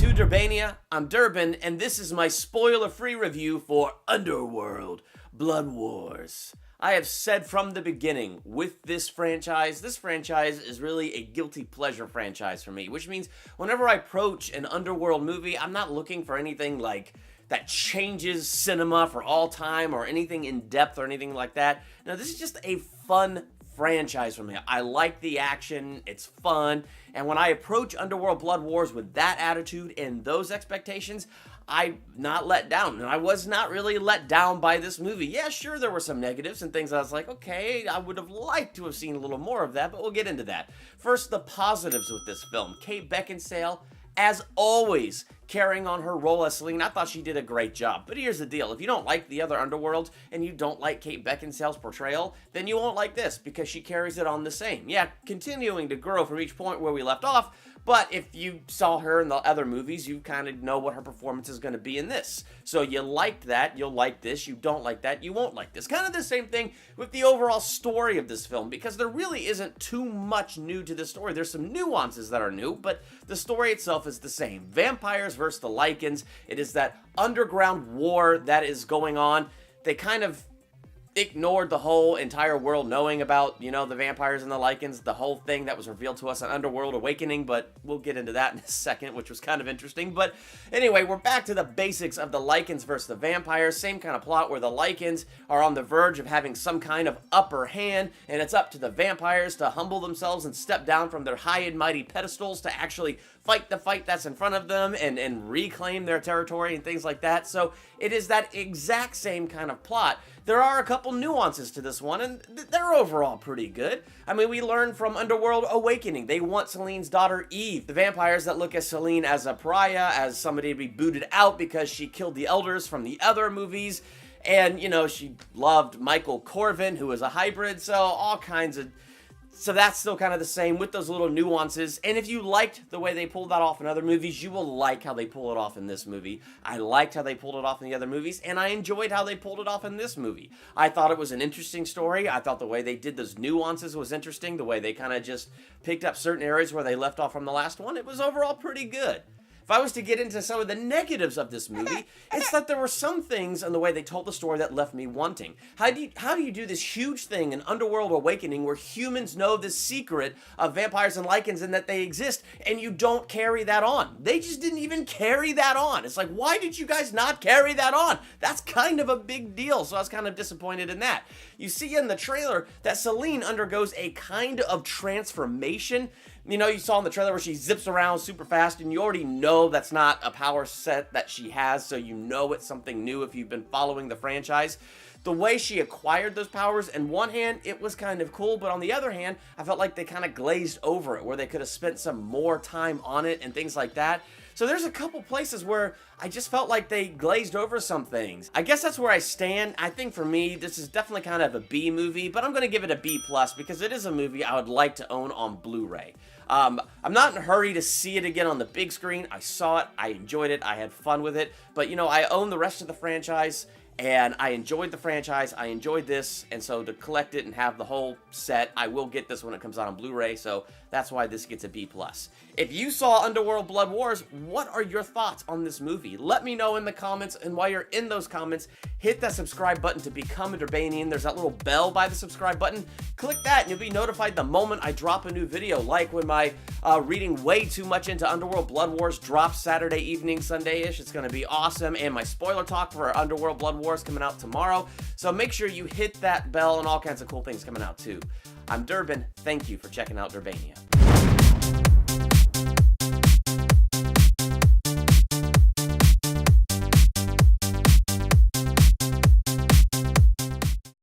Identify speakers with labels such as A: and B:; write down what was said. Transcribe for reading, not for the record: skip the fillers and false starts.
A: to Durbania. I'm Durbin, and this is my spoiler-free review for Underworld, Blood Wars. I have said from the beginning, with this franchise is really a guilty pleasure franchise for me, which means whenever I approach an Underworld movie, I'm not looking for anything like that changes cinema for all time or anything in depth or anything like that. No, this is just a fun franchise for me. I like the action, it's fun, and when I approach Underworld Blood Wars with that attitude and those expectations, I'm not let down, and I was not really let down by this movie. Yeah, sure, there were some negatives and things I was like, okay, I would have liked to have seen a little more of that, but we'll get into that. First, the positives with this film. Kate Beckinsale, as always, carrying on her role as Selene. I thought she did a great job. But here's the deal. If you don't like the other Underworld and you don't like Kate Beckinsale's portrayal, then you won't like this because she carries it on the same. Yeah, continuing to grow from each point where we left off, but if you saw her in the other movies, you kind of know what her performance is going to be in this. So you liked that, you'll like this. You don't like that, you won't like this. Kind of the same thing with the overall story of this film, because there really isn't too much new to the story. There's some nuances that are new, but the story itself is the same. Vampires versus the Lycans. It is that underground war that is going on. They kind of ignored the whole entire world knowing about, the vampires and the Lycans, the whole thing that was revealed to us in Underworld Awakening, but we'll get into that in a second, which was kind of interesting. But anyway, we're back to the basics of the Lycans versus the vampires. Same kind of plot where the Lycans are on the verge of having some kind of upper hand, and it's up to the vampires to humble themselves and step down from their high and mighty pedestals to actually fight the fight that's in front of them and reclaim their territory and things like that. So it is that exact same kind of plot. There are a couple nuances to this one, and they're overall pretty good. I mean, we learned from Underworld Awakening. They want Selene's daughter Eve. The vampires that look at Selene as a pariah, as somebody to be booted out because she killed the elders from the other movies. And, she loved Michael Corvin, who was a hybrid, so all kinds of... So that's still kind of the same with those little nuances. And if you liked the way they pulled that off in other movies, you will like how they pull it off in this movie. I liked how they pulled it off in the other movies, and I enjoyed how they pulled it off in this movie. I thought it was an interesting story. I thought the way they did those nuances was interesting. The way they kind of just picked up certain areas where they left off from the last one, it was overall pretty good. If I was to get into some of the negatives of this movie, it's that there were some things in the way they told the story that left me wanting. How do you do this huge thing in Underworld Awakening where humans know the secret of vampires and Lycans and that they exist, and you don't carry that on? They just didn't even carry that on. It's like, why did you guys not carry that on? That's kind of a big deal, so I was kind of disappointed in that. You see in the trailer that Selene undergoes a kind of transformation. You saw in the trailer where she zips around super fast, and you already know that's not a power set that she has, so you know it's something new if you've been following the franchise. The way she acquired those powers, on one hand, it was kind of cool, but on the other hand, I felt like they kind of glazed over it, where they could have spent some more time on it and things like that. So there's a couple places where I just felt like they glazed over some things. I guess that's where I stand. I think for me, this is definitely kind of a B movie, but I'm going to give it a B+ because it is a movie I would like to own on Blu-ray. I'm not in a hurry to see it again on the big screen. I saw it, I enjoyed it, I had fun with it, but I own the rest of the franchise, and I enjoyed the franchise, I enjoyed this, and so to collect it and have the whole set, I will get this when it comes out on Blu-ray, so that's why this gets a B+. If you saw Underworld Blood Wars, what are your thoughts on this movie? Let me know in the comments, and while you're in those comments, hit that subscribe button to become a Durbanian. There's that little bell by the subscribe button. Click that, and you'll be notified the moment I drop a new video, like when my reading way too much into Underworld Blood Wars drops Saturday evening, Sunday-ish. It's going to be awesome, and my spoiler talk for Underworld Blood Wars coming out tomorrow, so make sure you hit that bell and all kinds of cool things coming out too. I'm Durbin. Thank you for checking out Durbania.